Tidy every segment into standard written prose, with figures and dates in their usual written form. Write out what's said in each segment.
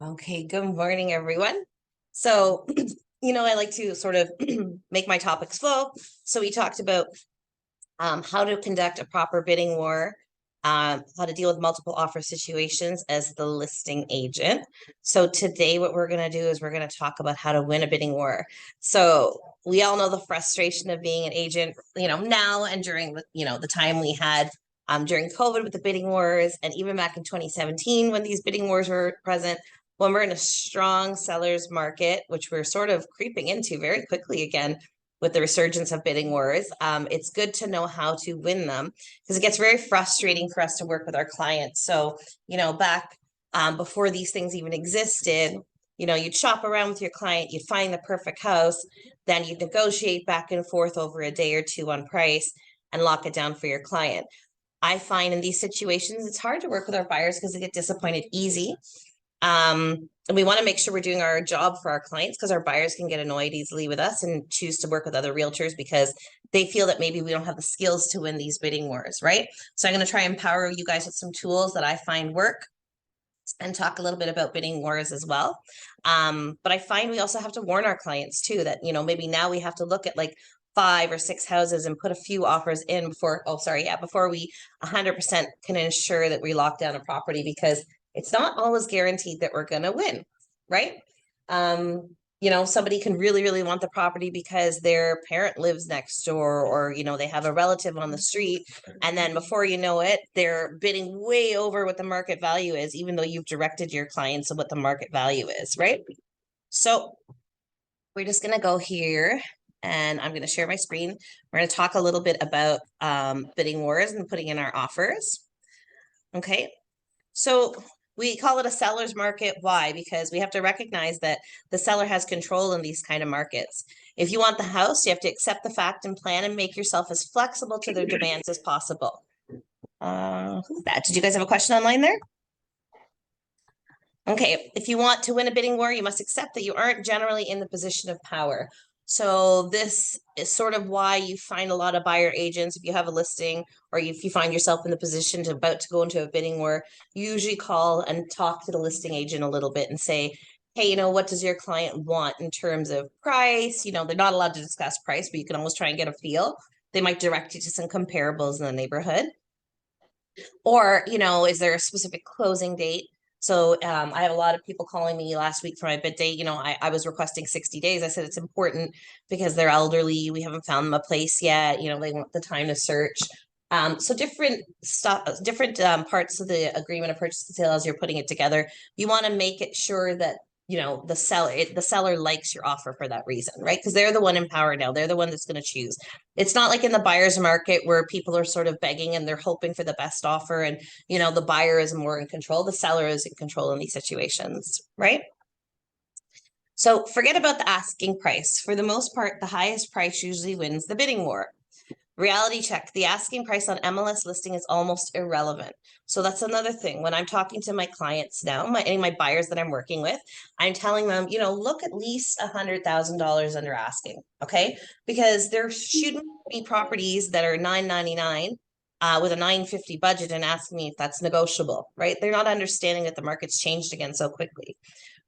Okay, good morning, everyone. So, I like to sort of make my topics flow. So we talked about how to conduct a proper bidding war, how to deal with multiple offer situations as the listing agent. So today, what we're going to do is we're going to talk about how to win a bidding war. So we all know the frustration of being an agent, now and during the time we had during COVID with the bidding wars, and even back in 2017 when these bidding wars were present. When we're in a strong seller's market, which we're sort of creeping into very quickly again, with the resurgence of bidding wars, it's good to know how to win them because it gets very frustrating for us to work with our clients. So, back before these things even existed, you'd shop around with your client, you'd find the perfect house, then you'd negotiate back and forth over a day or two on price and lock it down for your client. I find in these situations, it's hard to work with our buyers because they get disappointed easy. And we want to make sure we're doing our job for our clients because our buyers can get annoyed easily with us and choose to work with other realtors because they feel that maybe we don't have the skills to win these bidding wars, right? So I'm going to try and empower you guys with some tools that I find work and talk a little bit about bidding wars as well. But I find we also have to warn our clients too that, maybe now we have to look at like 5 or 6 houses and put a few offers in before we 100% can ensure that we lock down a property because it's not always guaranteed that we're going to win, right? Somebody can really, really want the property because their parent lives next door or, they have a relative on the street. And then before you know it, they're bidding way over what the market value is, even though you've directed your clients to what the market value is, right? So we're just going to go here and I'm going to share my screen. We're going to talk a little bit about bidding wars and putting in our offers. Okay. So we call it a seller's market. Why? Because we have to recognize that the seller has control in these kind of markets. If you want the house, you have to accept the fact and plan and make yourself as flexible to their demands as possible. Who's that? Did you guys have a question online there? Okay, if you want to win a bidding war, you must accept that you aren't generally in the position of power. So this is sort of why you find a lot of buyer agents, if you have a listing or if you find yourself in the position about to go into a bidding war, you usually call and talk to the listing agent a little bit and say, hey, what does your client want in terms of price? They're not allowed to discuss price, but you can always try and get a feel. They might direct you to some comparables in the neighborhood. Or, is there a specific closing date? So I have a lot of people calling me last week for my bid date. I was requesting 60 days. I said it's important because they're elderly. We haven't found them a place yet. They want the time to search. So different stuff, different parts of the agreement of purchase and sale as you're putting it together. You want to make it sure that the seller likes your offer for that reason, right? Because they're the one in power now. They're the one that's going to choose. It's not like in the buyer's market where people are sort of begging and they're hoping for the best offer and the buyer is more in control. The seller is in control in these situations, right? So forget about the asking price. For the most part, the highest price usually wins the bidding war. Reality check. The asking price on MLS listing is almost irrelevant. So that's another thing. When I'm talking to my clients now, my buyers that I'm working with, I'm telling them, look at least $100,000 under asking. Okay. Because there shouldn't be properties that are $999 with a $950 budget and asking me if that's negotiable, right? They're not understanding that the market's changed again so quickly.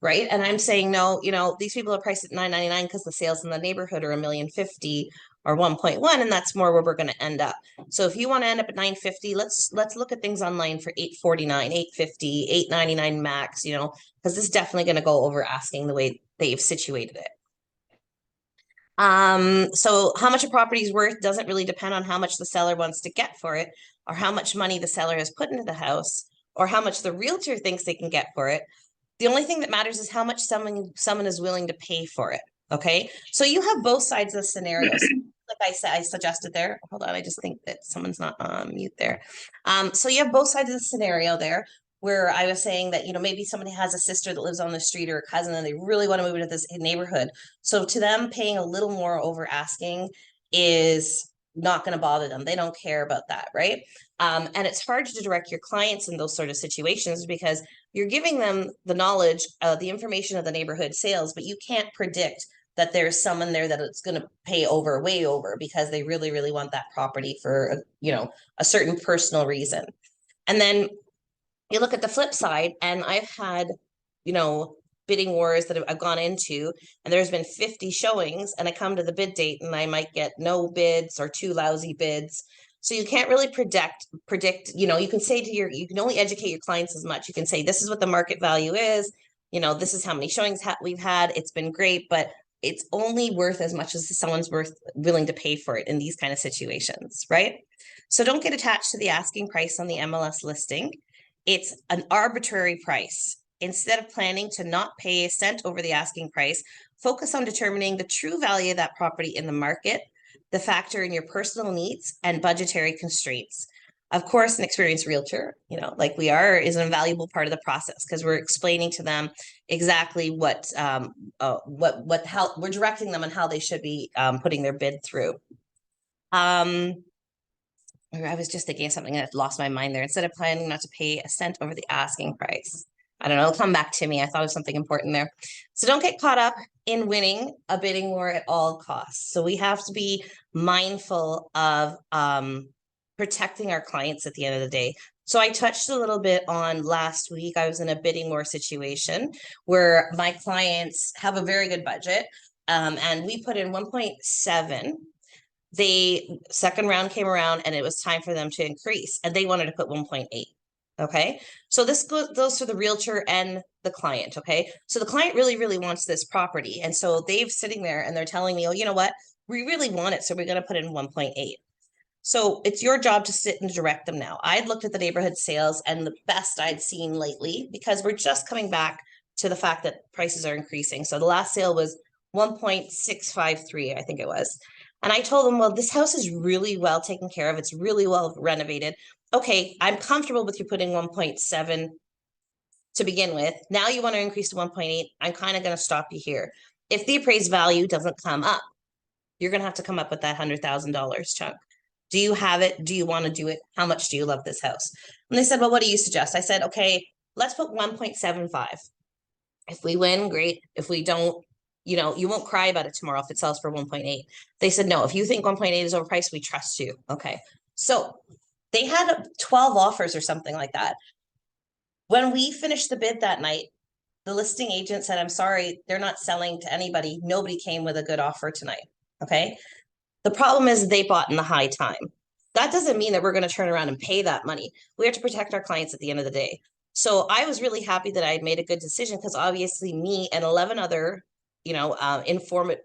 Right. And I'm saying, no, these people are priced at $999 because the sales in the neighborhood are $1,050,000 or 1.1, and that's more where we're going to end up. So if you want to end up at 950, let's look at things online for 849, 850, 899 max, because this is definitely going to go over asking the way they've situated it. So how much a property is worth doesn't really depend on how much the seller wants to get for it, or how much money the seller has put into the house, or how much the realtor thinks they can get for it. The only thing that matters is how much someone is willing to pay for it. Okay. So you have both sides of the scenario. So like I said, I suggested there. Hold on. I just think that someone's not on mute there. So you have both sides of the scenario there where I was saying that, maybe somebody has a sister that lives on the street or a cousin and they really want to move into this neighborhood. So to them, paying a little more over asking is not going to bother them. They don't care about that, right? And it's hard to direct your clients in those sort of situations because you're giving them the knowledge, the information of the neighborhood sales, but you can't predict that there's someone there that it's going to pay over, way over, because they really, really want that property for, a certain personal reason. And then you look at the flip side, and I've had bidding wars that I've gone into, and there's been 50 showings, and I come to the bid date and I might get no bids or 2 lousy bids. So you can't really predict, you can say you can only educate your clients as much. You can say, this is what the market value is, this is how many showings we've had. It's been great, but it's only worth as much as someone's willing to pay for it in these kind of situations, right? So don't get attached to the asking price on the MLS listing. It's an arbitrary price. Instead of planning to not pay a cent over the asking price, focus on determining the true value of that property in the market, the factor in your personal needs and budgetary constraints. Of course, an experienced realtor, like we are, is an invaluable part of the process because we're explaining to them exactly how we're directing them on how they should be putting their bid through. I was just thinking of something and I lost my mind there. Instead of planning not to pay a cent over the asking price. I don't know, it'll come back to me. I thought of something important there. So don't get caught up in winning a bidding war at all costs. So we have to be mindful of protecting our clients at the end of the day. So I touched a little bit on last week. I was in a bidding war situation where my clients have a very good budget, and we put in 1.7. The second round came around and it was time for them to increase, and they wanted to put 1.8. Okay, so this goes to the realtor and the client. Okay, so the client really, really wants this property, and so they've sitting there and they're telling me, oh, you know what, we really want it, so we're going to put in 1.8. So it's your job to sit and direct them now. I'd looked at the neighborhood sales and the best I'd seen lately, because we're just coming back to the fact that prices are increasing. So the last sale was 1.653, I think it was. And I told them, well, this house is really well taken care of. It's really well renovated. Okay, I'm comfortable with you putting 1.7 to begin with. Now you want to increase to 1.8. I'm kind of going to stop you here. If the appraised value doesn't come up, you're going to have to come up with that $100,000 chunk. Do you have it? Do you want to do it? How much do you love this house? And they said, well, what do you suggest? I said, okay, let's put 1.75. If we win, great. If we don't, you won't cry about it tomorrow if it sells for 1.8. They said, no, if you think 1.8 is overpriced, we trust you. Okay. So they had 12 offers or something like that. When we finished the bid that night, the listing agent said, I'm sorry, they're not selling to anybody. Nobody came with a good offer tonight. Okay. The problem is they bought in the high time. That doesn't mean that we're going to turn around and pay that money. We have to protect our clients at the end of the day. So I was really happy that I had made a good decision, because obviously me and 11 other, informed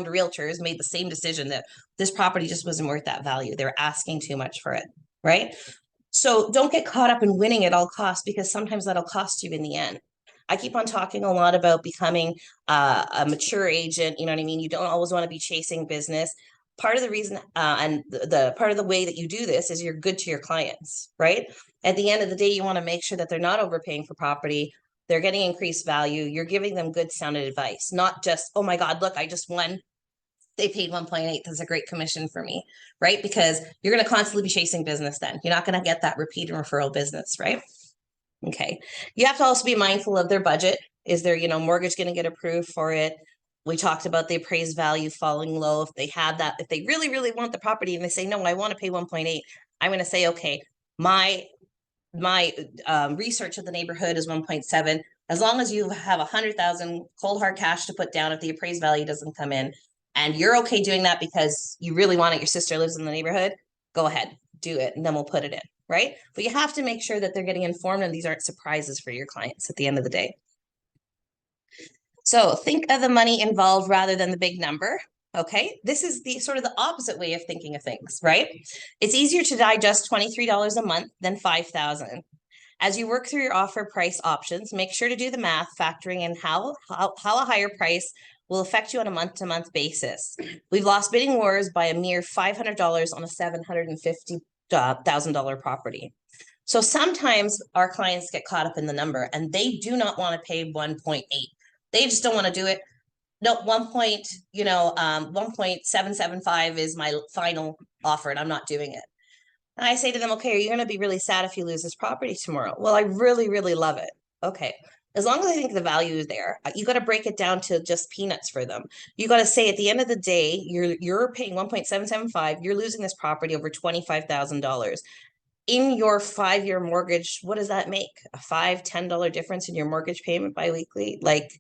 realtors made the same decision that this property just wasn't worth that value. They're asking too much for it, right? So don't get caught up in winning at all costs, because sometimes that'll cost you in the end. I keep on talking a lot about becoming a mature agent. You know what I mean? You don't always want to be chasing business. Part of the reason and the part of the way that you do this is you're good to your clients, right? At the end of the day, you want to make sure that they're not overpaying for property. They're getting increased value. You're giving them good sounded advice, not just, oh my God, look, I just won. They paid 1.8. That's a great commission for me, right? Because you're going to constantly be chasing business then. You're not going to get that repeat and referral business, right? Okay. You have to also be mindful of their budget. Is their, mortgage going to get approved for it? We talked about the appraised value falling low. If they have that, if they really, really want the property and they say, no, I want to pay 1.8, I'm going to say, okay, my research of the neighborhood is 1.7. As long as you have 100,000 cold hard cash to put down if the appraised value doesn't come in, and you're okay doing that because you really want it, your sister lives in the neighborhood, go ahead, do it, and then we'll put it in, right? But you have to make sure that they're getting informed and these aren't surprises for your clients at the end of the day. So think of the money involved rather than the big number. Okay, this is the sort of the opposite way of thinking of things, right? It's easier to digest $23 a month than $5,000. As you work through your offer price options, make sure to do the math, factoring in how a higher price will affect you on a month-to-month basis. We've lost bidding wars by a mere $500 on a $750,000 property. So sometimes our clients get caught up in the number and they do not want to pay 1.8. They just don't want to do it. No, 1.775 is my final offer and I'm not doing it. And I say to them, okay, are you going to be really sad if you lose this property tomorrow? Well, I really, really love it. Okay. As long as I think the value is there, you got to break it down to just peanuts for them. You got to say at the end of the day, you're paying 1.775, you're losing this property over $25,000. in your 5-year mortgage, what does that make? A $5-10 difference in your mortgage payment biweekly? Like,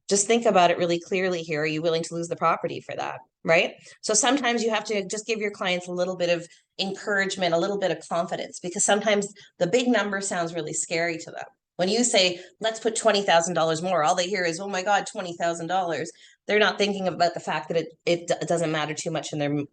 just think about it really clearly here. Are you willing to lose the property for that? Right. So sometimes you have to just give your clients a little bit of encouragement, a little bit of confidence, because sometimes the big number sounds really scary to them. When you say, let's put $20,000 more, all they hear is, oh my God, $20,000. They're not thinking about the fact that it doesn't matter too much in their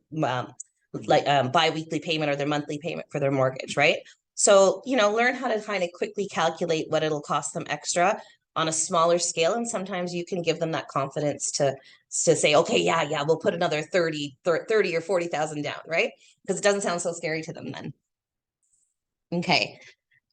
biweekly payment or their monthly payment for their mortgage, right? So, learn how to kind of quickly calculate what it'll cost them extra on a smaller scale. And sometimes you can give them that confidence to say, okay, yeah, we'll put another 30 or 40,000 down, right? Because it doesn't sound so scary to them then. Okay.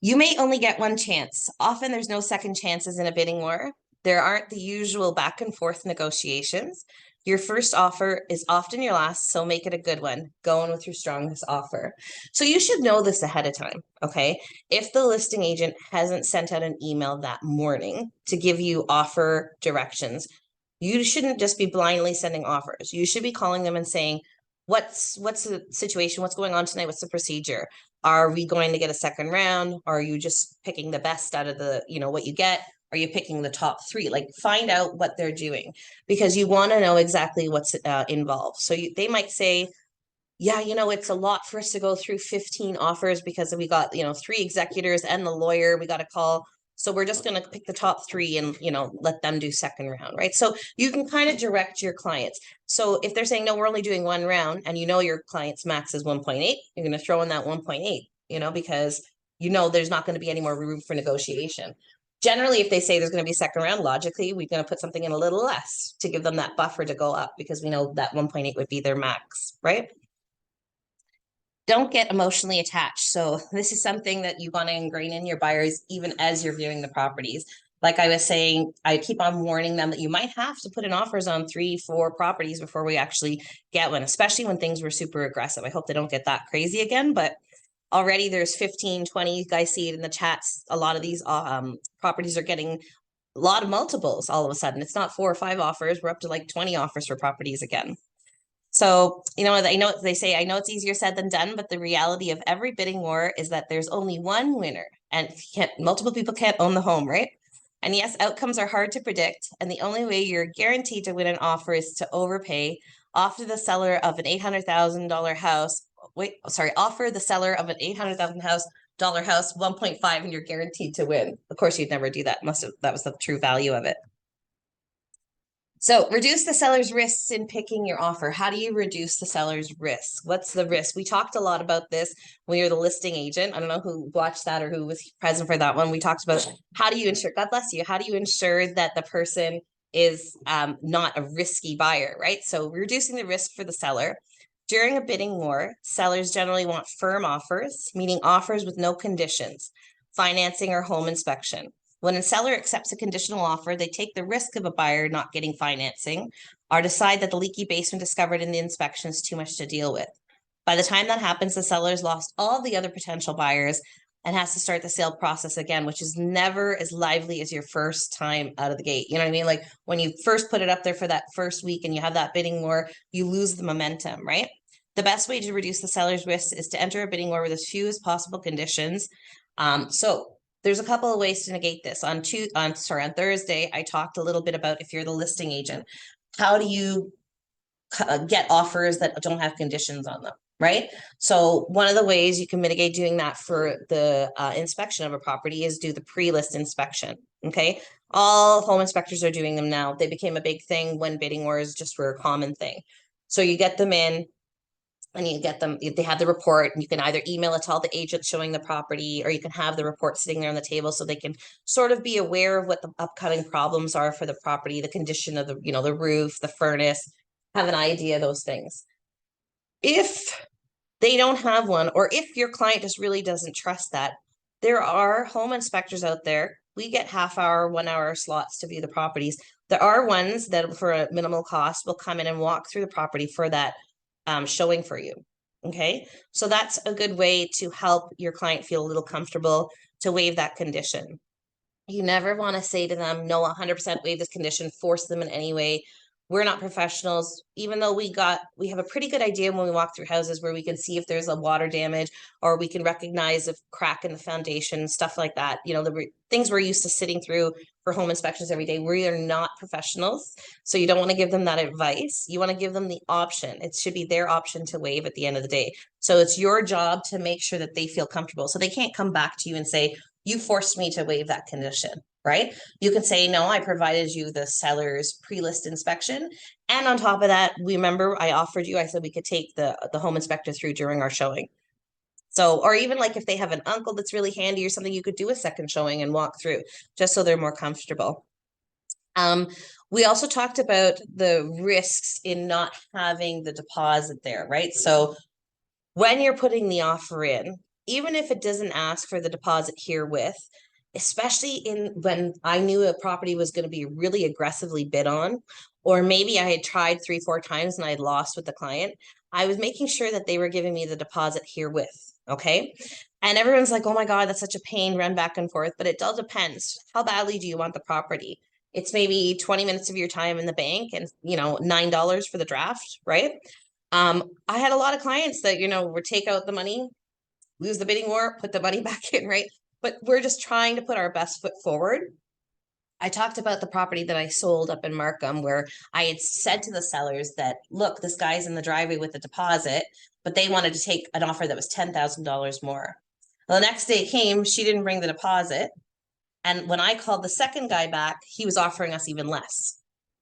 You may only get one chance. Often there's no second chances in a bidding war. There aren't the usual back and forth negotiations. Your first offer is often your last, so make it a good one. Go in with your strongest offer. So you should know this ahead of time, okay? If the listing agent hasn't sent out an email that morning to give you offer directions, you shouldn't just be blindly sending offers. You should be calling them and saying, what's the situation? What's going on tonight? What's the procedure? Are we going to get a second round? Are you just picking the best out of the, what you get? Are you picking the top 3? Like, find out what they're doing, because you want to know exactly what's involved. So they might say, yeah, it's a lot for us to go through 15 offers because we got, 3 executors and the lawyer we got to call. So we're just going to pick the top 3 and, let them do second round, right? So you can kind of direct your clients. So if they're saying, no, we're only doing 1 round, and your client's max is 1.8, you're going to throw in that 1.8, because there's not going to be any more room for negotiation. Generally, if they say there's going to be a second round, logically, we're going to put something in a little less to give them that buffer to go up, because we know that 1.8 would be their max, right? Don't get emotionally attached. So this is something that you want to ingrain in your buyers even as you're viewing the properties. Like I was saying, I keep on warning them that you might have to put in offers on 3-4 properties before we actually get one, especially when things were super aggressive. I hope they don't get that crazy again, but already there's 15, 20, you guys see it in the chats. A lot of these properties are getting a lot of multiples all of a sudden. It's not 4 or 5 offers. We're up to like 20 offers for properties again. So, I know they say, I know it's easier said than done, but the reality of every bidding war is that there's only one winner, and multiple people can't own the home, right? And yes, outcomes are hard to predict. And the only way you're guaranteed to win an offer is to overpay, offer the seller of an $800,000 house. Offer the seller of an $800,000 house 1.5, and you're guaranteed to win. Of course, you'd never do that. That was the true value of it. So reduce the seller's risks in picking your offer. How do you reduce the seller's risk? What's the risk? We talked a lot about this when you're the listing agent. I don't know who watched that or who was present for that one. We talked about how do you ensure, God bless you, how do you ensure that the person is not a risky buyer, right? So reducing the risk for the seller. During a bidding war, sellers generally want firm offers, meaning offers with no conditions, financing or home inspection. When a seller accepts a conditional offer, they take the risk of a buyer not getting financing or decide that the leaky basement discovered in the inspection is too much to deal with. By the time that happens, the seller's lost all the other potential buyers and has to start the sale process again, which is never as lively as your first time out of the gate. You know what I mean? Like when you first put it up there for that first week and you have that bidding war, you lose the momentum, right? The best way to reduce the seller's risk is to enter a bidding war with as few as possible conditions. So there's a couple of ways to negate this. On Thursday, I talked a little bit about, if you're the listing agent, how do you get offers that don't have conditions on them, right? So one of the ways you can mitigate doing that for the inspection of a property is do the pre-list inspection, okay? All home inspectors are doing them now. They became a big thing when bidding wars just were a common thing. So you get them in, and you get them, they have the report, and you can either email it to all the agents showing the property, or you can have the report sitting there on the table so they can sort of be aware of what the upcoming problems are for the property, the condition of the, the roof, the furnace, have an idea of those things. If they don't have one, or if your client just really doesn't trust that, there are home inspectors out there. We get half-hour, 1-hour slots to view the properties. There are ones that for a minimal cost will come in and walk through the property for that showing for you. Okay, so that's a good way to help your client feel a little comfortable to waive that condition. You never want to say to them, no, 100% waive this condition, force them in any way. we're not professionals, even though we have a pretty good idea when we walk through houses where we can see if there's a water damage, or we can recognize a crack in the foundation, stuff like that. You know, the things we're used to sitting through for home inspections every day. We are not professionals. So you don't want to give them that advice. You want to give them the option. It should be their option to waive at the end of the day. So it's your job to make sure that they feel comfortable. So they can't come back to you and say, you forced me to waive that condition, right? You can say, no, I provided you the seller's pre-list inspection. And on top of that, remember I said we could take the home inspector through during our showing. So, or even like if they have an uncle that's really handy or something, you could do a second showing and walk through just so they're more comfortable. We also talked about the risks in not having the deposit there, right? So when you're putting the offer in, even if it doesn't ask for the deposit herewith, especially when I knew a property was going to be really aggressively bid on, or maybe I had tried 3-4 times and I had lost with the client, I was making sure that they were giving me the deposit herewith. Okay. And everyone's like, oh my God, that's such a pain, run back and forth. But it all depends. How badly do you want the property? It's maybe 20 minutes of your time in the bank and, $9 for the draft, right? I had a lot of clients that, would take out the money, lose the bidding war, put the money back in, right? But we're just trying to put our best foot forward. I talked about the property that I sold up in Markham, where I had said to the sellers that, look, this guy's in the driveway with a deposit, but they wanted to take an offer that was $10,000 more. Well, the next day came, she didn't bring the deposit. And when I called the second guy back, he was offering us even less.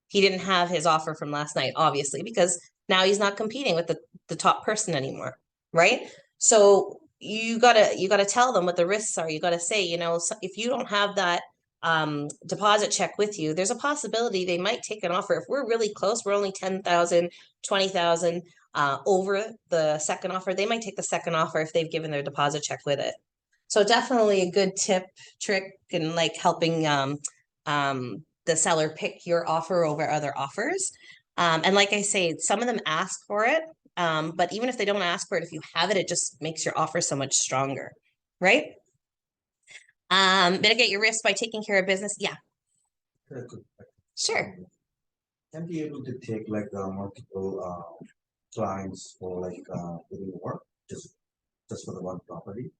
He didn't have his offer from last night, obviously, because now he's not competing with the top person anymore, right? So you gotta tell them what the risks are. You gotta say, if you don't have that deposit check with you, there's a possibility they might take an offer. If we're really close, we're only 10,000, 20,000 over the second offer, they might take the second offer if they've given their deposit check with it. So definitely a good trick in like helping the seller pick your offer over other offers. And like I say, some of them ask for it. But even if they don't ask for it, if you have it, it just makes your offer so much stronger, right? Mitigate your risk by taking care of business. Yeah, sure. Can be able to take like multiple clients for like doing work just for the one property.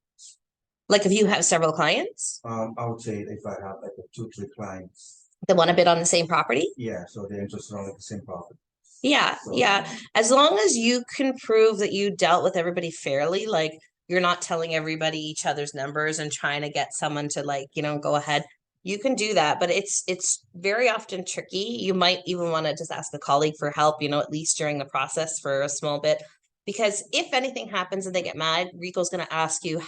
Like if you have several clients, I would say if I have like 2-3 clients that want to bid on the same property. Yeah, so they're interested on like the same property. Yeah, yeah. As long as you can prove that you dealt with everybody fairly, like you're not telling everybody each other's numbers and trying to get someone to like, go ahead. You can do that, but it's very often tricky. You might even want to just ask a colleague for help, at least during the process for a small bit. Because if anything happens and they get mad, Rico's going to ask you,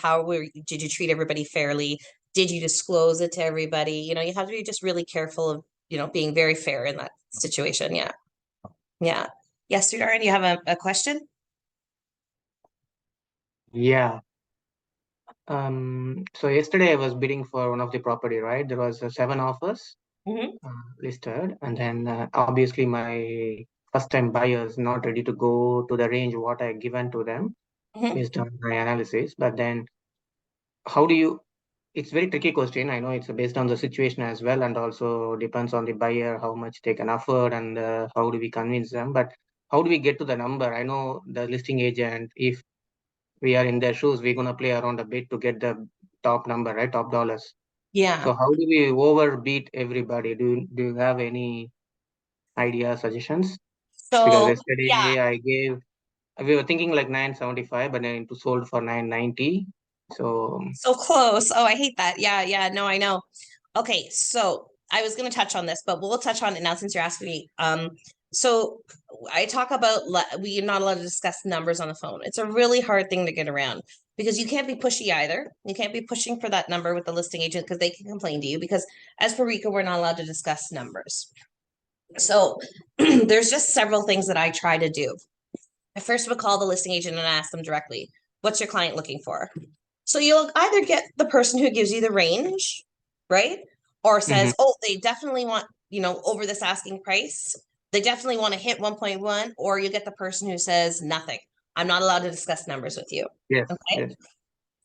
did you treat everybody fairly? Did you disclose it to everybody? You have to be just really careful of, being very fair in that situation. Yeah. Yeah. Yes, Darren, you have a question? Yeah. So yesterday I was bidding for one of the property, right? There was 7 offers listed, and then obviously my first time buyers not ready to go to the range what I given to them based on my analysis. But then how do you? It's very tricky question. I know it's based on the situation as well, and also depends on the buyer how much they can afford and how do we convince them. But how do we get to the number? I know the listing agent, if we are in their shoes, we're gonna play around a bit to get the top number, right? Top dollars. Yeah. So how do we overbeat everybody? Do you have any idea, suggestions? Because yesterday we were thinking like 975, but then it sold for 990. So close. Oh, I hate that. Yeah, no, I know. Okay, so I was going to touch on this, but we'll touch on it now since you're asking me. So I talk about we're not allowed to discuss numbers on the phone. It's a really hard thing to get around because you can't be pushy either. You can't be pushing for that number with the listing agent because they can complain to you because as per RICO, we're not allowed to discuss numbers. So there's just several things that I try to do. I first would call the listing agent and ask them directly, what's your client looking for? So you'll either get the person who gives you the range, right? Or says, oh, they definitely want, over this asking price. They definitely want to hit 1.1, or you get the person who says nothing. I'm not allowed to discuss numbers with you. Yes. Okay. Yes.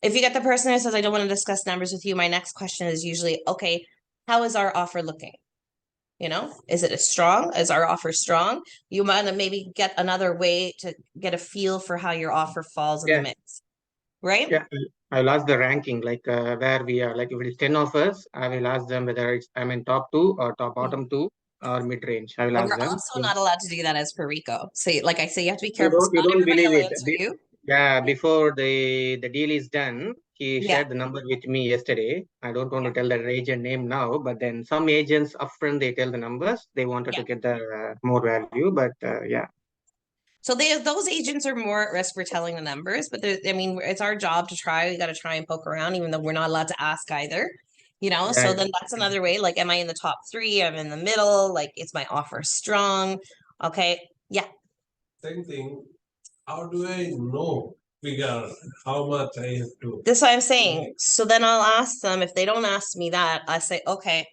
If you get the person who says, I don't want to discuss numbers with you, my next question is usually, okay, how is our offer looking? You know, is it as strong? Is our offer strong? You want to maybe get another way to get a feel for how your offer falls in the Yeah. mix, right? Yeah, I'll ask the ranking, like where we are. Like if it is 10 offers, I will ask them whether it's I'm in top two or top bottom two or mid range. I will But ask we're them. also not allowed to do that as per RICO. So, like I say, you have to be You careful. So don't you not don't everybody believe will it. answer you. Yeah, before the deal is done, he Yeah. shared the number with me yesterday. I don't want to tell the agent name now, but then some agents upfront they tell the numbers. They wanted Yeah. to get the more value, but yeah. So those agents are more at risk for telling the numbers, but I mean, it's our job to try. We got to try and poke around, even though we're not allowed to ask either. You know, Yeah, so yeah. then that's another way. Like, am I in the top three? I'm in the middle. Like, is my offer strong? Okay. Yeah. Same thing. How do I know, figure how much I have to? That's what I'm saying. So then I'll ask them. If they don't ask me that, I say, okay,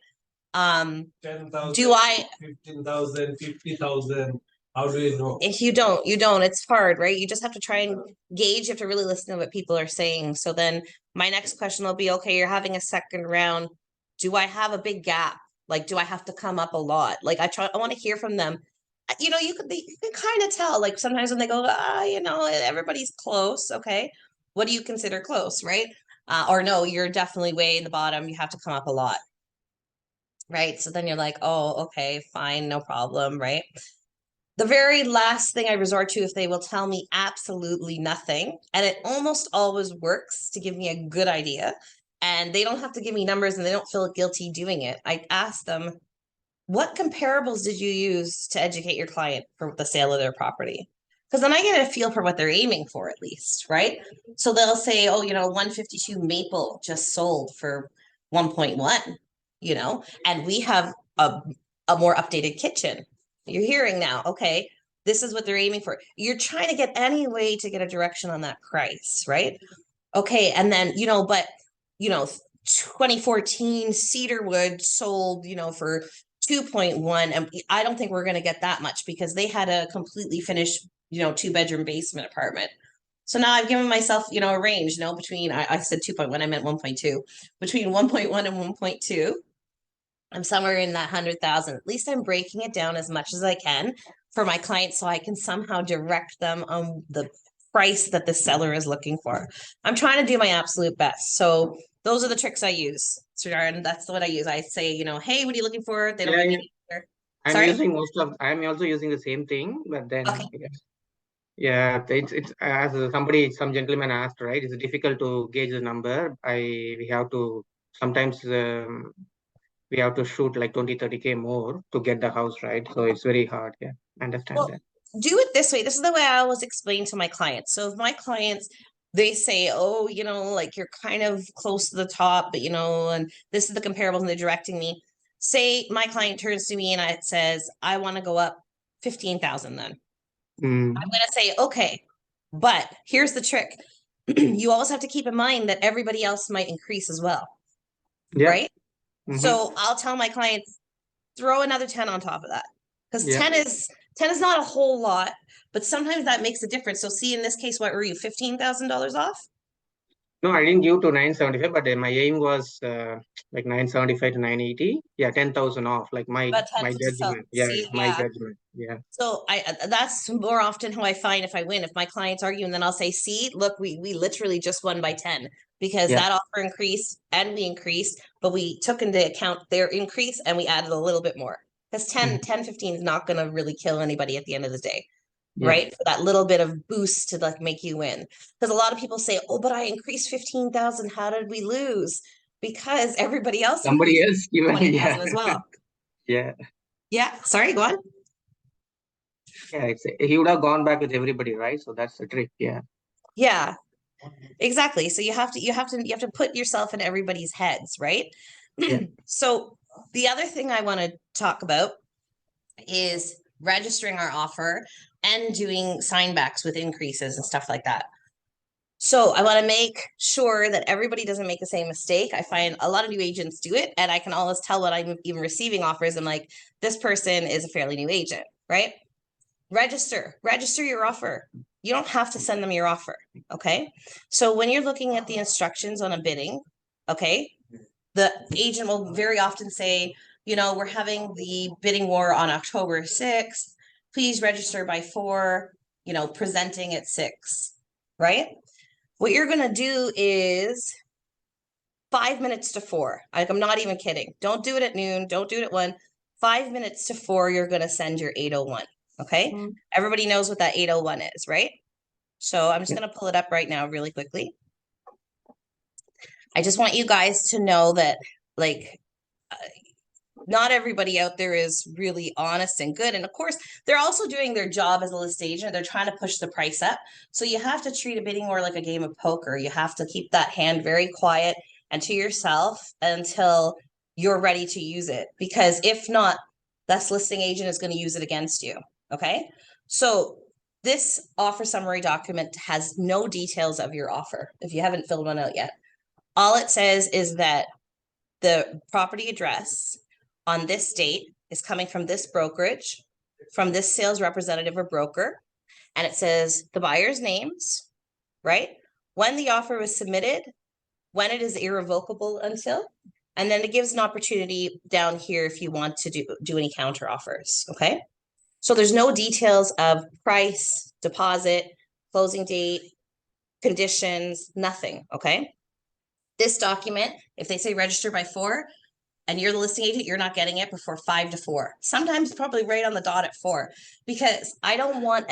10,000, do I 15,000, 50,000. How do I know? if you don't, it's hard, right? You just have to try and gauge. You have to really listen to what people are saying. So then my next question will be, okay, you're having a second round. Do I have a big gap? Like, do I have to come up a lot? Like, I want to hear from them. You know, you can kind of tell, like sometimes when they go, you know, everybody's close. Okay. What do you consider close, right? Or no, you're definitely way in the bottom. You have to come up a lot. Right. So then you're like, oh, okay, fine, no problem, right? The very last thing I resort to if they will tell me absolutely nothing, and it almost always works to give me a good idea, and they don't have to give me numbers and they don't feel guilty doing it. I ask them, what comparables did you use to educate your client for the sale of their property? Because then I get a feel for what they're aiming for at least, right? So they'll say, oh, you know, 152 Maple just sold for 1.1, you know, and we have a more updated kitchen. You're hearing now, okay, this is what they're aiming for. You're trying to get any way to get a direction on that price, right? Okay, and then, you know, but, you know, 2014 Cedarwood sold, you know, for 2.1, and I don't think we're going to get that much because they had a completely finished, you know, 2-bedroom basement apartment. So now I've given myself, you know, a range, you know, between I said 2.1, I meant 1.2, between 1.1 and 1.2. I'm somewhere in that 100,000. At least I'm breaking it down as much as I can for my clients so I can somehow direct them on the price that the seller is looking for. I'm trying to do my absolute best. So those are the tricks I use, Sridhar, and that's what I use. I say, you know, hey, what are you looking for? They don't Yeah, give me yeah. an answer. I'm Sorry? using I'm also using the same thing, but then Okay. yeah, it's as some gentleman asked, right? It's difficult to gauge the number. We have to sometimes we have to shoot like 20-30K more to get the house, right? So it's very hard. Yeah, I understand Well, that. do it this way. This is the way I always explain to my clients. So if my clients, they say, oh, you know, like you're kind of close to the top, but you know, and this is the comparables and they're directing me. Say my client turns to me and it says, I want to go up 15,000 then. I'm going to say, okay, but here's the trick. You always have to keep in mind that everybody else might increase as well, Yeah. right? So I'll tell my clients, throw another 10 on top of that. Because Yeah. 10 is not a whole lot, but sometimes that makes a difference. So see, in this case, what were you, $15,000 off? No, I didn't give to 975, but my aim was like 975 to 980. Yeah, 10,000 off, like About 10 my to sell. judgment. Yeah, See, my yeah. judgment. Yeah. So that's more often how I find if I win. If my clients argue, and then I'll say, see, look, we literally just won by 10 because Yeah. that offer increased and we increased, but we took into account their increase and we added a little bit more. Because 10, 15 is not going to really kill anybody at the end of the day. Yeah. Right? For that little bit of boost to like make you win. Because a lot of people say, oh, but I increased 15,000. How did we lose? Because everybody else Somebody increased else given, 20,000 yeah. as well. Yeah. Yeah. Sorry, go on. Yeah, he would have gone back with everybody, right? So that's the trick. Yeah. Yeah. Exactly. So you have to put yourself in everybody's heads, right? Yeah. So the other thing I want to talk about is registering our offer and doing signbacks with increases and stuff like that. So I want to make sure that everybody doesn't make the same mistake. I find a lot of new agents do it, and I can always tell when I'm even receiving offers. I'm like, this person is a fairly new agent, right? Register your offer. You don't have to send them your offer. Okay. So when you're looking at the instructions on a bidding, okay, the agent will very often say, you know, we're having the bidding war on October 6th. Please register by 4, you know, presenting at 6, right? What you're gonna do is 5 minutes to 4. Like, I'm not even kidding. Don't do it at noon. Don't do it at 1. 5 minutes to 4, you're gonna send your 801. Okay. Everybody knows what that 801 is, right? So I'm just gonna pull it up right now really quickly. I just want you guys to know that, like, not everybody out there is really honest and good. And of course, they're also doing their job as a list agent. They're trying to push the price up. So you have to treat a bidding war like a game of poker. You have to keep that hand very quiet and to yourself until you're ready to use it. Because if not, that listing agent is going to use it against you. Okay. So this offer summary document has no details of your offer if you haven't filled one out yet. All it says is that the property address on this date is coming from this brokerage, from this sales representative or broker, and it says the buyer's names, right? When the offer was submitted, when it is irrevocable until, and then it gives an opportunity down here if you want to do any counter offers, okay? So there's no details of price, deposit, closing date, conditions, nothing, okay? This document, if they say register by 4, and you're the listing agent, you're not getting it before 5 to 4. Sometimes probably right on the dot at 4, because I don't want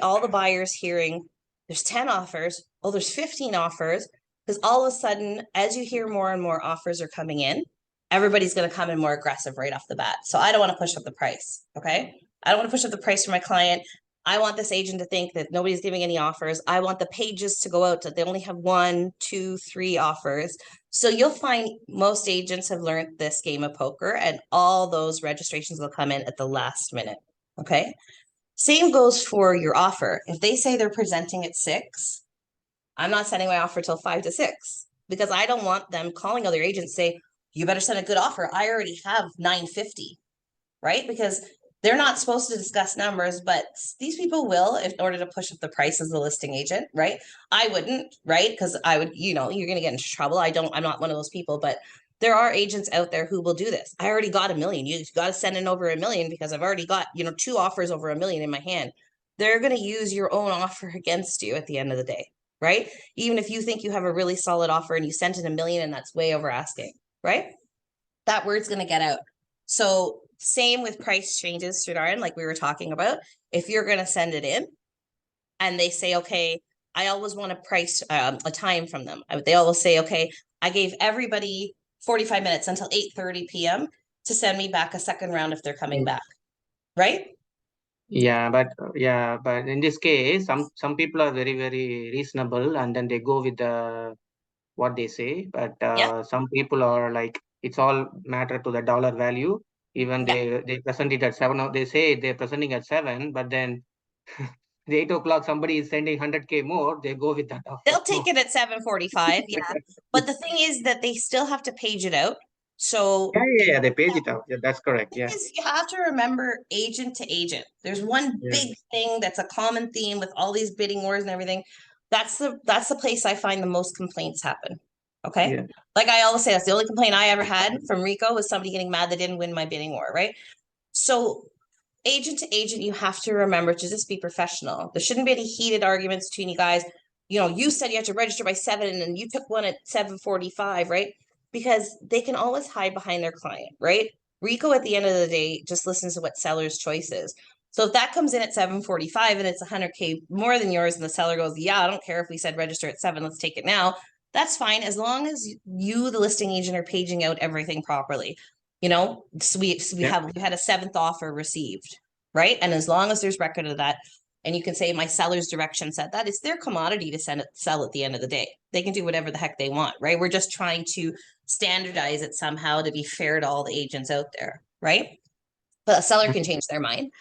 all the buyers hearing there's 10 offers, oh, there's 15 offers, because all of a sudden, as you hear more and more offers are coming in, everybody's going to come in more aggressive right off the bat. So I don't want to push up the price, okay? I don't want to push up the price for my client. I want this agent to think that nobody's giving any offers. I want the pages to go out that they only have 1, 2, 3 offers. So you'll find most agents have learned this game of poker, and all those registrations will come in at the last minute. Okay. Same goes for your offer. If they say they're presenting at 6, I'm not sending my offer till 5 to 6, because I don't want them calling other agents, say, you better send a good offer. I already have 950, right? Because they're not supposed to discuss numbers, but these people will in order to push up the price as the listing agent, right? I wouldn't, right? Because I would, you know, you're going to get into trouble. I'm not one of those people, but there are agents out there who will do this. I already got $1 million. You got to send in over $1 million because I've already got, you know, 2 offers over $1 million in my hand. They're going to use your own offer against you at the end of the day, right? Even if you think you have a really solid offer and you sent in $1 million and that's way over asking, right? That word's going to get out. So same with price changes, Sridharan, like we were talking about. If you're going to send it in and they say, okay, I always want a price, a time from them. They always say, okay, I gave everybody 45 minutes until 8:30 p.m. to send me back a second round if they're coming back, right? Yeah, but in this case, some people are very, very reasonable, and then they go with what they say. But some people are like, it's all matter to the dollar value. Even they present it at 7, or they say they're presenting at 7, but then the 8 o'clock somebody is sending 100K more, they go with that offer. They'll take it at 7:45, yeah. But the thing is that they still have to page it out. So Yeah, they page it out. Yeah, that's correct. Yeah. you have to remember agent to agent. There's one big thing that's a common theme with all these bidding wars and everything. That's the place I find the most complaints happen. Okay. Yeah. Like I always say, that's the only complaint I ever had from Rico was somebody getting mad they didn't win my bidding war, right? So agent to agent, you have to remember to just be professional. There shouldn't be any heated arguments between you guys. You know, you said you have to register by 7 and you took one at 7:45, right? Because they can always hide behind their client, right? Rico at the end of the day just listens to what seller's choice is. So if that comes in at 7:45 and it's 100K more than yours, and the seller goes, yeah, I don't care if we said register at 7, let's take it now. That's fine, as long as you, the listing agent, are paging out everything properly. You know, so we had a 7th offer received, right? And as long as there's record of that, and you can say my seller's direction said that, it's their commodity to sell at the end of the day. They can do whatever the heck they want, right? We're just trying to standardize it somehow to be fair to all the agents out there, right? But a seller can change their mind.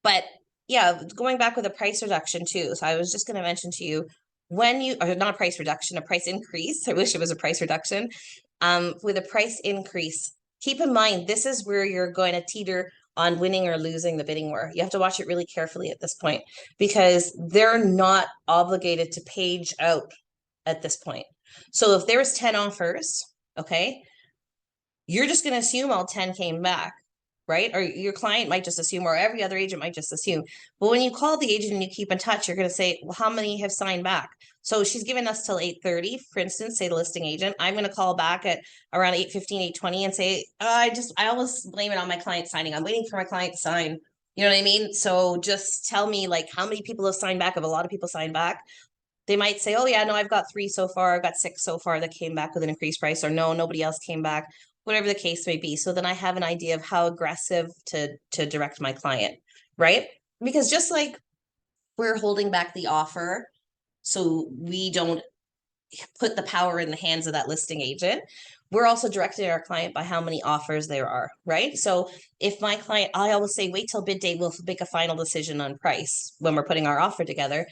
But yeah, going back with a price reduction too. So I was just going to mention to you, when you, or not a price reduction, a price increase. I wish it was a price reduction. With a price increase, keep in mind, this is where you're going to teeter on winning or losing the bidding war. You have to watch it really carefully at this point, because they're not obligated to page out at this point. So if there's 10 offers, okay, you're just going to assume all 10 came back, right? Or your client might just assume, or every other agent might just assume. But when you call the agent and you keep in touch, you're going to say, well, how many have signed back? So she's given us till 8:30, for instance, say the listing agent. I'm going to call back at around 8:15, 8:20 and say, I always blame it on my client signing. I'm waiting for my client to sign. You know what I mean? So just tell me like how many people have signed back. If a lot of people signed back, they might say, oh yeah, no, I've got 3 so far. I've got 6 so far that came back with an increased price, or no, nobody else came back, whatever the case may be. So then I have an idea of how aggressive to direct my client, right? Because just like we're holding back the offer so we don't put the power in the hands of that listing agent, we're also directing our client by how many offers there are, right? So if my client, I always say, wait till bid day, we'll make a final decision on price when we're putting our offer together.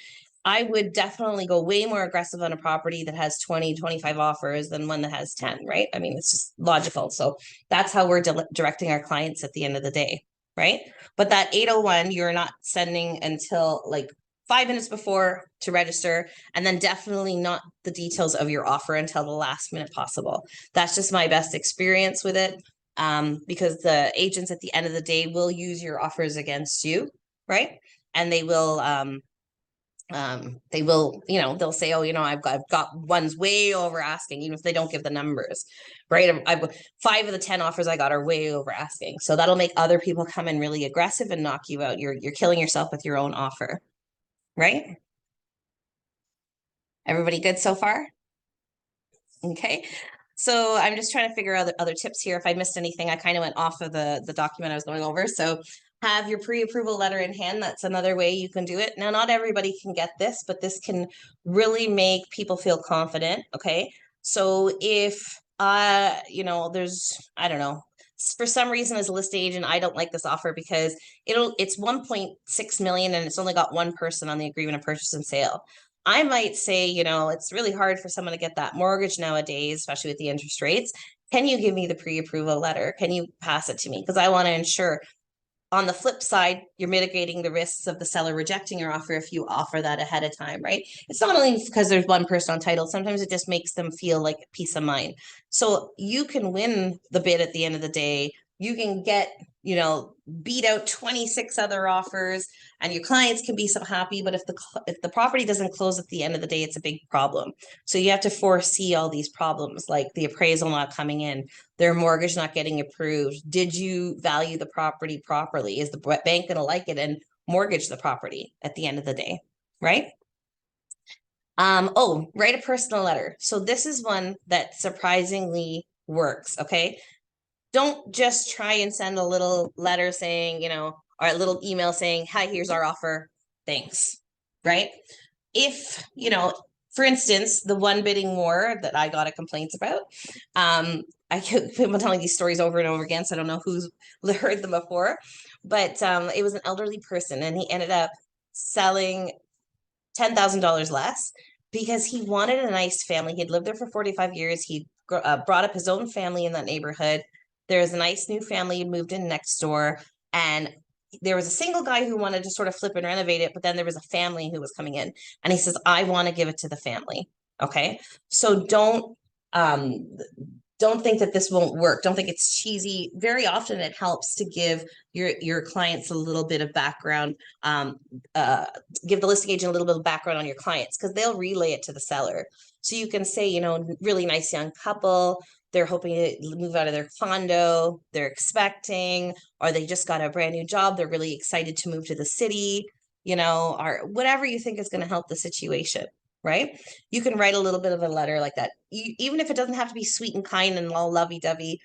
I would definitely go way more aggressive on a property that has 20, 25 offers than one that has 10, right? I mean, it's just logical. So that's how we're directing our clients at the end of the day, right? But that 801, you're not sending until like 5 minutes before to register, and then definitely not the details of your offer until the last minute possible. That's just my best experience with it, because the agents at the end of the day will use your offers against you, right? And they will, you know, they'll say, oh, you know, I've got ones way over asking, even if they don't give the numbers, right? 5 of the 10 offers I got are way over asking. So that'll make other people come in really aggressive and knock you out. You're killing yourself with your own offer, right? Everybody good so far? Okay. So I'm just trying to figure out other tips here. If I missed anything, I kind of went off of the document I was going over. So have your pre-approval letter in hand. That's another way you can do it. Now, not everybody can get this, but this can really make people feel confident. Okay. So if you know, I don't know, for some reason as a listing agent, I don't like this offer because it's 1.6 million and it's only got one person on the agreement of purchase and sale. I might say, you know, it's really hard for someone to get that mortgage nowadays, especially with the interest rates. Can you give me the pre-approval letter? Can you pass it to me? Because I want to ensure. On the flip side, you're mitigating the risks of the seller rejecting your offer if you offer that ahead of time, right? It's not only because there's one person on title, sometimes it just makes them feel like peace of mind. So you can win the bid at the end of the day. You can get, you know, beat out 26 other offers and your clients can be so happy. But if the property doesn't close at the end of the day, it's a big problem. So you have to foresee all these problems, like the appraisal not coming in, their mortgage not getting approved. Did you value the property properly? Is the bank going to like it and mortgage the property at the end of the day, right? Oh, write a personal letter. So this is one that surprisingly works, okay? Don't just try and send a little letter saying, you know, or a little email saying, hi, here's our offer, thanks, right? If, you know, for instance, the one bidding war that I got a complaints about, I keep telling these stories over and over again, so I don't know who's heard them before, but it was an elderly person and he ended up selling $10,000 less because he wanted a nice family. He'd lived there for 45 years. He brought up his own family in that neighborhood. There's a nice new family moved in next door, and there was a single guy who wanted to sort of flip and renovate it, but then there was a family who was coming in, and he says, I want to give it to the family. Okay. So don't think that this won't work. Don't think it's cheesy. Very often it helps to give your clients a little bit of background, give the listing agent a little bit of background on your clients, because they'll relay it to the seller. So you can say, you know, really nice young couple, they're hoping to move out of their condo, they're expecting, or they just got a brand new job, they're really excited to move to the city, you know, or whatever you think is going to help the situation, right? You can write a little bit of a letter like that. Even if it doesn't have to be sweet and kind and all lovey-dovey,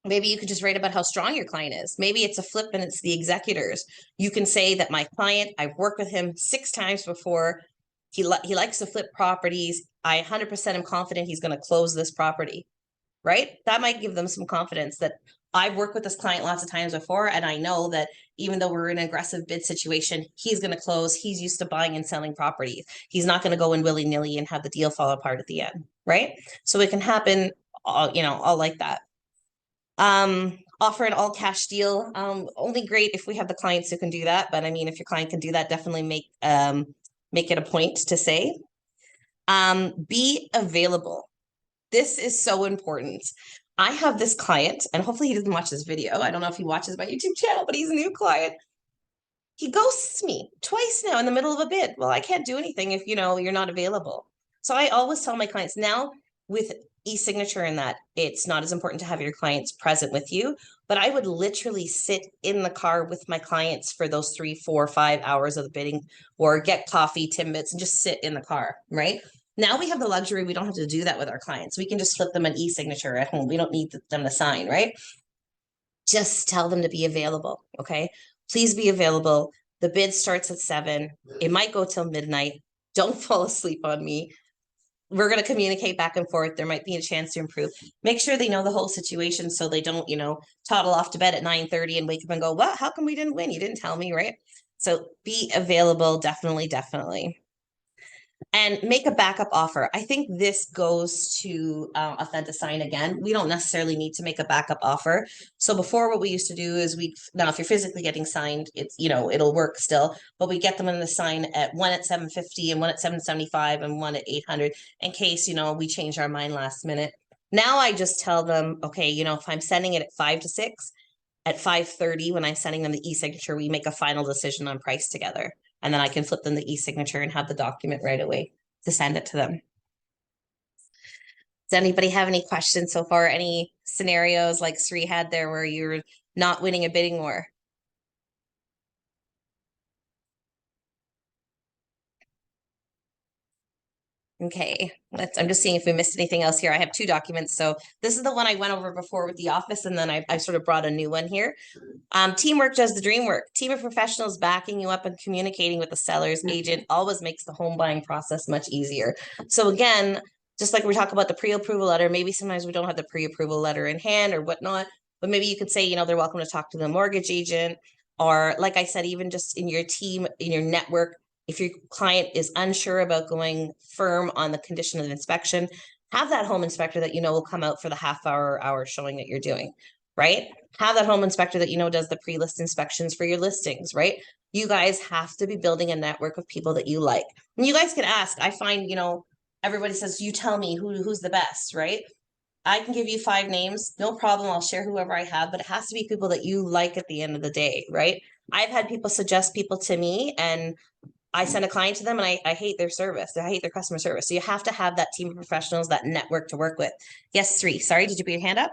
maybe you could just write about how strong your client is. Maybe it's a flip and it's the executors. You can say that my client, I've worked with him 6 times before. He likes to flip properties. I 100% am confident he's going to close this property, right? That might give them some confidence that I've worked with this client lots of times before, and I know that even though we're in an aggressive bid situation, he's going to close. He's used to buying and selling properties. He's not going to go in willy-nilly and have the deal fall apart at the end, right? So it can happen, you know, all like that. Offer an all cash deal. Only great if we have the clients who can do that. But I mean, if your client can do that, definitely make it a point to say. Be available. This is so important. I have this client, and hopefully he doesn't watch this video. I don't know if he watches my YouTube channel, but he's a new client. He ghosts me twice now in the middle of a bid. Well, I can't do anything if you're not available. So I always tell my clients now with e-signature and that it's not as important to have your clients present with you, but I would literally sit in the car with my clients for those 3, 4, 5 hours of the bidding or get coffee, Timbits, and just sit in the car, right? Now we have the luxury, we don't have to do that with our clients. We can just flip them an e-signature at home. We don't need them to sign, right? Just tell them to be available, okay? Please be available. The bid starts at 7. It might go till midnight. Don't fall asleep on me. We're going to communicate back and forth. There might be a chance to improve. Make sure they know the whole situation so they don't, toddle off to bed at 9:30 and wake up and go, what? How come we didn't win? You didn't tell me, right? So be available. Definitely, definitely. And make a backup offer. I think this goes to Authentisign again. We don't necessarily need to make a backup offer. So before, what we used to do is now if you're physically getting signed, it's it'll work still, but we get them in the sign at one at 750 and one at 775 and one at 800 in case we change our mind last minute. Now I just tell them, okay, if I'm sending it at 5 to 6, at 5:30 when I'm sending them the e-signature, we make a final decision on price together. And then I can flip them the e-signature and have the document right away to send it to them. Does anybody have any questions so far? Any scenarios like Sri had there where you're not winning a bidding war? Okay, I'm just seeing if we missed anything else here. I have 2 documents. So this is the one I went over before with the office, and then I sort of brought a new one here. Teamwork does the dream work. Team of professionals backing you up and communicating with the seller's agent always makes the home buying process much easier. So again, just like we talk about the pre-approval letter, maybe sometimes we don't have the pre-approval letter in hand or whatnot, but maybe you could say, they're welcome to talk to the mortgage agent, or like I said, even just in your team, in your network, if your client is unsure about going firm on the condition of inspection, have that home inspector that will come out for the half hour showing that you're doing, right? Have that home inspector that does the pre-list inspections for your listings, right? You guys have to be building a network of people that you like. And you guys can ask. I find, everybody says, you tell me who's the best, right? I can give you 5 names, no problem. I'll share whoever I have, but it has to be people that you like at the end of the day, right? I've had people suggest people to me, and I send a client to them and I hate their service. I hate their customer service. So you have to have that team of professionals, that network to work with. Yes, Sri. Sorry, did you put your hand up?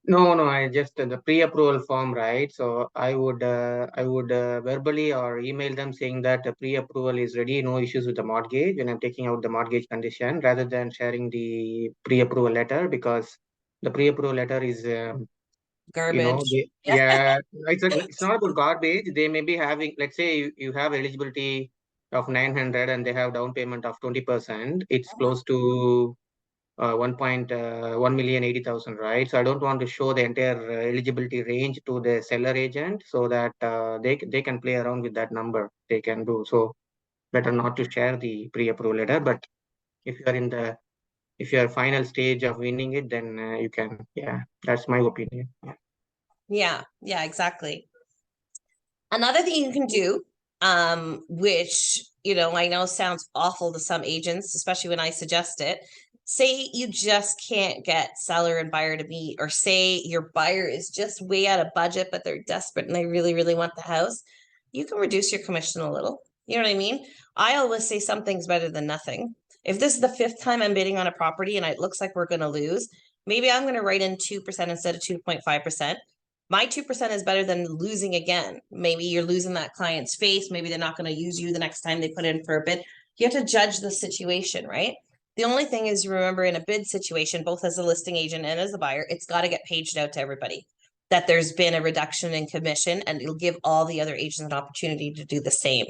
No, I just the pre-approval form, right? So I would verbally or email them saying that the pre-approval is ready, no issues with the mortgage, and I'm taking out the mortgage condition rather than sharing the pre-approval letter, because the pre-approval letter is Garbage. yeah, it's not about garbage. They may be having, let's say you have eligibility of 900 and they have down payment of 20%. It's close to 1,180,000, right? So I don't want to show the entire eligibility range to the seller agent so that they can play around with that number. They can do so. Better not to share the pre-approval letter. But if you are final stage of winning it, then you can. Yeah, that's my opinion. Yeah, exactly. Another thing you can do, which, I know sounds awful to some agents, especially when I suggest it. Say you just can't get seller and buyer to meet, or say your buyer is just way out of budget, but they're desperate and they really, really want the house. You can reduce your commission a little. You know what I mean? I always say something's better than nothing. If this is the 5th time I'm bidding on a property and it looks like we're going to lose, maybe I'm going to write in 2% instead of 2.5%. My 2% is better than losing again. Maybe you're losing that client's face. Maybe they're not going to use you the next time they put in for a bid. You have to judge the situation, right? The only thing is, remember, in a bid situation, both as a listing agent and as a buyer, it's got to get paged out to everybody that there's been a reduction in commission, and it'll give all the other agents an opportunity to do the same.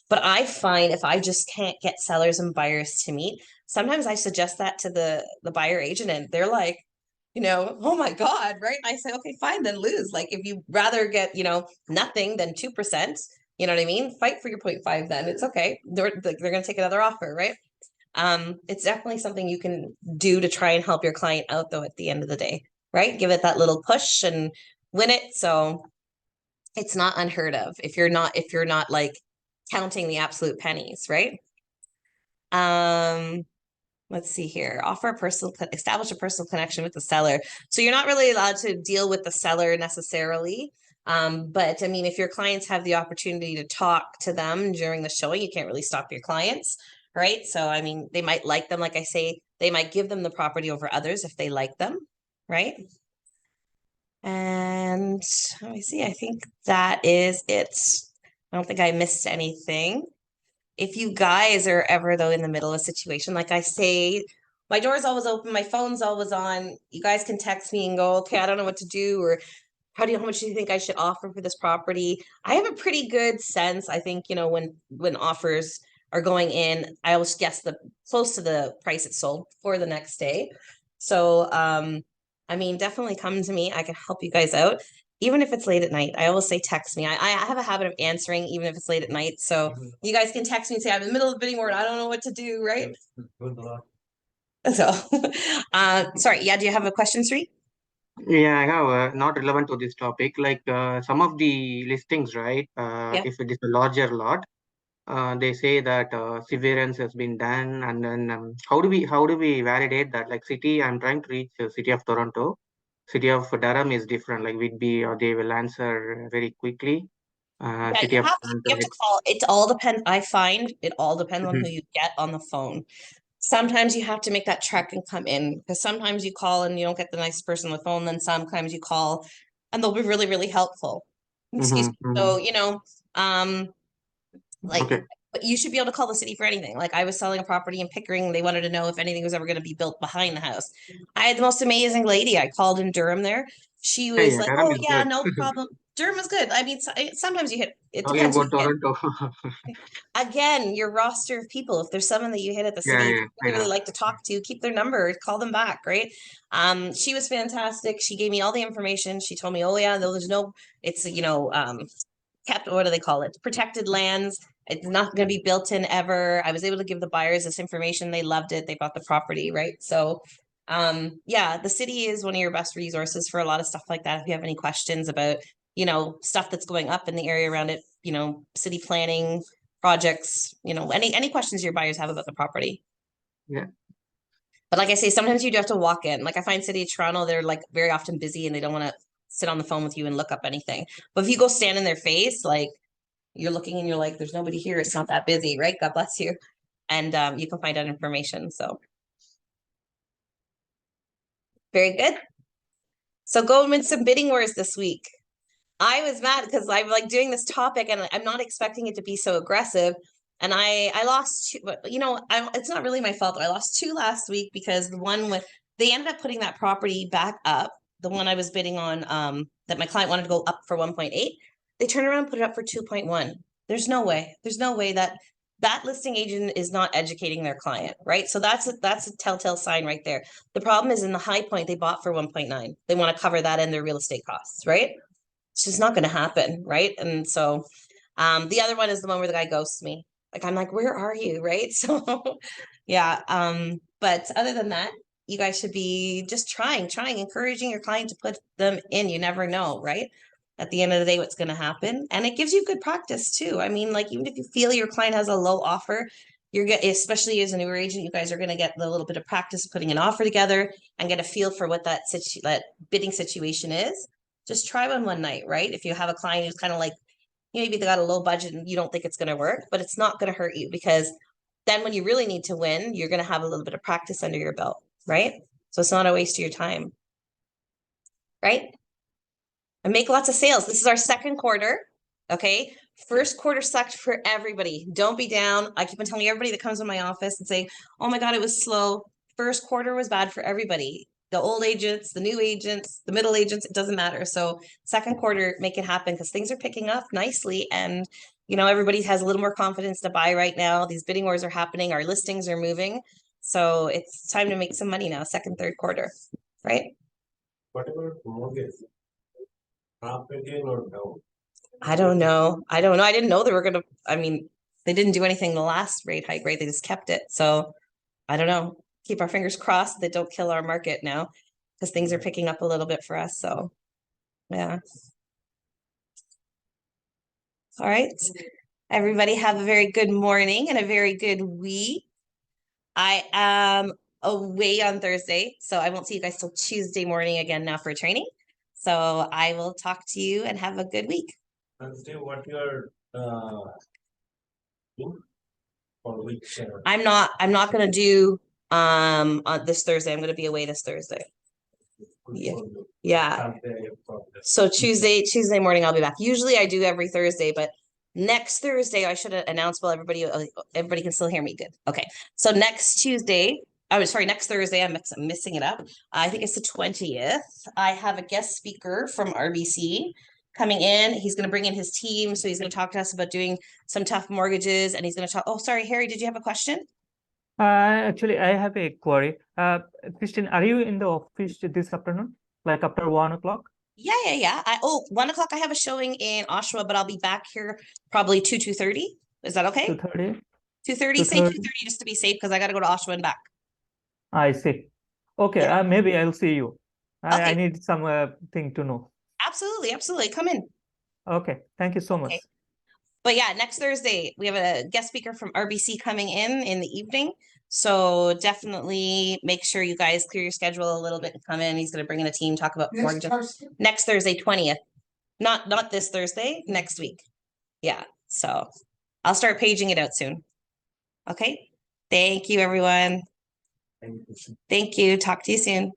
But I find if I just can't get sellers and buyers to meet, sometimes I suggest that to the buyer agent and they're like, oh my God, right? And I say, okay, fine, then lose. Like if you rather get, nothing than 2%, you know what I mean? Fight for your 0.5 then. It's okay. They're going to take another offer, right? It's definitely something you can do to try and help your client out though at the end of the day, right? Give it that little push and win it. So it's not unheard of if you're not like counting the absolute pennies, right? let's see here, establish a personal connection with the seller. So you're not really allowed to deal with the seller necessarily. But I mean, if your clients have the opportunity to talk to them during the showing, you can't really stop your clients, right? So, I mean, they might like them. Like I say, they might give them the property over others if they like them, right? And let me see, I think that is it. I don't think I missed anything. If you guys are ever though in the middle of a situation, like I say, my door's always open, my phone's always on. You guys can text me and go, okay, I don't know what to do, or how much do you think I should offer for this property? I have a pretty good sense. I think, when offers are going in, I always guess the close to the price it's sold for the next day. So I mean, definitely come to me. I can help you guys out. Even if it's late at night, I always say text me. I have a habit of answering even if it's late at night. So you guys can text me and say, I'm in the middle of the bidding war and I don't know what to do, right? So sorry, yeah, do you have a question, Sri? Yeah, I have not relevant to this topic. Like some of the listings, right? Yeah. If it is a larger lot, they say that severance has been done, and then how do we validate that? Like city, I'm trying to reach the city of Toronto. City of Durham is different. Like Whitby, or they will answer very quickly. Yeah, City you of have Toronto, to call. It all depends. I find it all depends on who you get on the phone. Sometimes you have to make that trek and come in because sometimes you call and you don't get the nice person on the phone. Then sometimes you call and they'll be really, really helpful. Excuse me. So, like, Okay. but you should be able to call the city for anything. Like I was selling a property in Pickering. They wanted to know if anything was ever going to be built behind the house. I had the most amazing lady. I called in Durham there. She Hey, was like, Durham oh is yeah, good. no problem. Durham is good. I mean, sometimes you hit, it Talking depends who about you hit. Toronto. Again, your roster of people, if there's someone that you hit at the Yeah, city yeah, you I really know. like to talk to, keep their number, call them back, right? She was fantastic. She gave me all the information. She told me, oh yeah, there's no, it's kept, what do they call it, protected lands. It's not going to be built in ever. I was able to give the buyers this information. They loved it. They bought the property, right? So yeah, the city is one of your best resources for a lot of stuff like that. If you have any questions about stuff that's going up in the area around it, city planning projects, any questions your buyers have about the property. Yeah. But like I say, sometimes you do have to walk in. Like I find City of Toronto, they're like very often busy and they don't want to sit on the phone with you and look up anything. But if you go stand in their face, like you're looking and you're like, there's nobody here. It's not that busy, right? God bless you. And you can find out information. So very good. So going with some bidding wars this week. I was mad because I'm like doing this topic and I'm not expecting it to be so aggressive. And I lost two, but it's not really my fault. I lost two last week because the one they ended up putting that property back up. The one I was bidding on, that my client wanted to go up for 1.8. They turned around and put it up for 2.1. There's no way. There's no way that listing agent is not educating their client, right? So that's a telltale sign right there. The problem is in the high point, they bought for 1.9. They want to cover that in their real estate costs, right? It's just not going to happen, right? And so the other one is the one where the guy ghosts me. Like I'm like, where are you, right? So yeah. But other than that, you guys should be just trying, encouraging your client to put them in. You never know, right? At the end of the day, what's going to happen, and it gives you good practice too. I mean, like even if you feel your client has a low offer, especially as a newer agent, you guys are going to get a little bit of practice putting an offer together and get a feel for what that bidding situation is. Just try one night, right? If you have a client who's kind of like, maybe they got a low budget and you don't think it's going to work, but it's not going to hurt you because then when you really need to win, you're going to have a little bit of practice under your belt, right? So it's not a waste of your time, right? And make lots of sales. This is our second quarter, okay? First quarter sucked for everybody. Don't be down. I keep on telling everybody that comes in my office and saying, oh my God, it was slow. First quarter was bad for everybody. The old agents, the new agents, the middle agents, it doesn't matter. So second quarter, make it happen because things are picking up nicely. And, everybody has a little more confidence to buy right now. These bidding wars are happening. Our listings are moving. So it's time to make some money now, second, third quarter, right? What about mortgage? Up again or down? I don't know. I didn't know they were gonna, they didn't do anything the last rate hike, right? They just kept it. So I don't know. Keep our fingers crossed they don't kill our market now because things are picking up a little bit for us. So yeah. All right. Everybody have a very good morning and a very good week. I am away on Thursday, so I won't see you guys till Tuesday morning again now for training. So I will talk to you and have a good week. Understand what you're doing for which I'm not gonna do on this Thursday. I'm gonna be away this Thursday. Yeah. Yeah. So Tuesday morning I'll be back. Usually I do every Thursday, but next Thursday I should announce while everybody can still hear me. Good. Okay. So next Tuesday, next Thursday, I'm missing it up. I think it's the 20th. I have a guest speaker from RBC coming in. He's going to bring in his team. So he's going to talk to us about doing some tough mortgages, and he's going to talk. Oh, sorry, Harry, did you have a question? Actually, I have a query. Christine, are you in the office this afternoon, like after 1 o'clock? Yeah. 1 o'clock I have a showing in Oshawa, but I'll be back here probably 2:30. Is that okay? 2:30? 2:30, say 2:30. 2:30 just to be safe because I got to go to Oshawa and back. I see. Okay, Yeah. maybe I'll see you. I Okay. need some thing to know. Absolutely. Come in. Okay, thank you so much. Okay. But yeah, next Thursday, we have a guest speaker from RBC coming in the evening. So definitely make sure you guys clear your schedule a little bit and come in. He's going to bring in a team, talk about mortgages. Next Thursday, 20th. Not this Thursday, next week. Yeah. So I'll start paging it out soon. Okay. Thank you, everyone. Thank you. Talk to you soon.